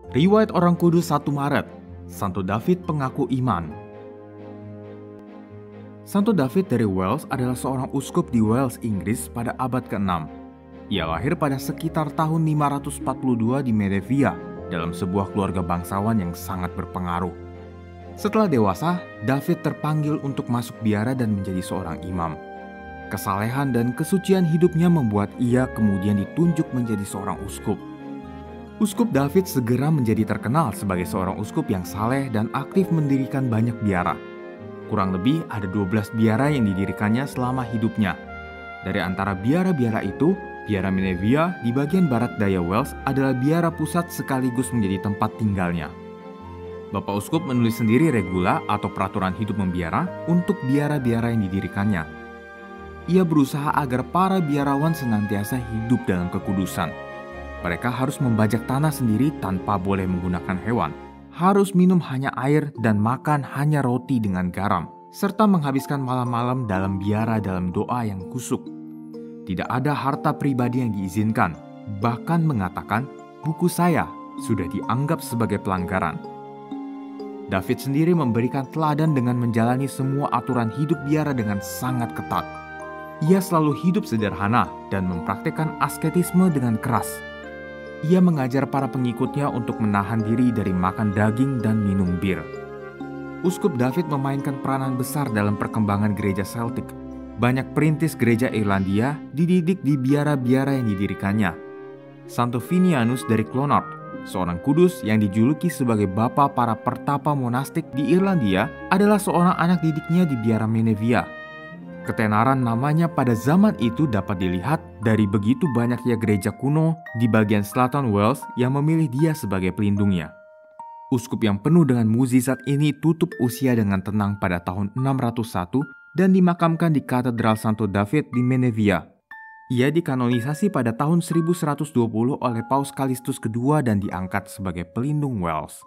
Riwayat Orang Kudus 1 Maret, Santo David Pengaku Iman. Santo David dari Wales adalah seorang uskup di Wales, Inggris pada abad ke-6. Ia lahir pada sekitar tahun 542 di Menevia dalam sebuah keluarga bangsawan yang sangat berpengaruh. Setelah dewasa, David terpanggil untuk masuk biara dan menjadi seorang imam. Kesalehan dan kesucian hidupnya membuat ia kemudian ditunjuk menjadi seorang uskup. Uskup David segera menjadi terkenal sebagai seorang uskup yang saleh dan aktif mendirikan banyak biara. Kurang lebih ada 12 biara yang didirikannya selama hidupnya. Dari antara biara-biara itu, Biara Menevia di bagian barat daya Wales adalah biara pusat sekaligus menjadi tempat tinggalnya. Bapak Uskup menulis sendiri regula atau peraturan hidup membiara untuk biara-biara yang didirikannya. Ia berusaha agar para biarawan senantiasa hidup dalam kekudusan. Mereka harus membajak tanah sendiri tanpa boleh menggunakan hewan, harus minum hanya air dan makan hanya roti dengan garam, serta menghabiskan malam-malam dalam biara dalam doa yang kusuk. Tidak ada harta pribadi yang diizinkan, bahkan mengatakan buku saya sudah dianggap sebagai pelanggaran. David sendiri memberikan teladan dengan menjalani semua aturan hidup biara dengan sangat ketat. Ia selalu hidup sederhana dan mempraktikkan asketisme dengan keras. Ia mengajar para pengikutnya untuk menahan diri dari makan daging dan minum bir. Uskup David memainkan peranan besar dalam perkembangan gereja Celtic. Banyak perintis gereja Irlandia dididik di biara-biara yang didirikannya. Santo Vinianus dari Clonard, seorang kudus yang dijuluki sebagai bapa para pertapa monastik di Irlandia, adalah seorang anak didiknya di biara Menevia. Ketenaran namanya pada zaman itu dapat dilihat dari begitu banyaknya gereja kuno di bagian selatan Wales yang memilih dia sebagai pelindungnya. Uskup yang penuh dengan mukjizat ini tutup usia dengan tenang pada tahun 601 dan dimakamkan di Katedral Santo David di Menevia. Ia dikanonisasi pada tahun 1120 oleh Paus Kalistus II dan diangkat sebagai pelindung Wales.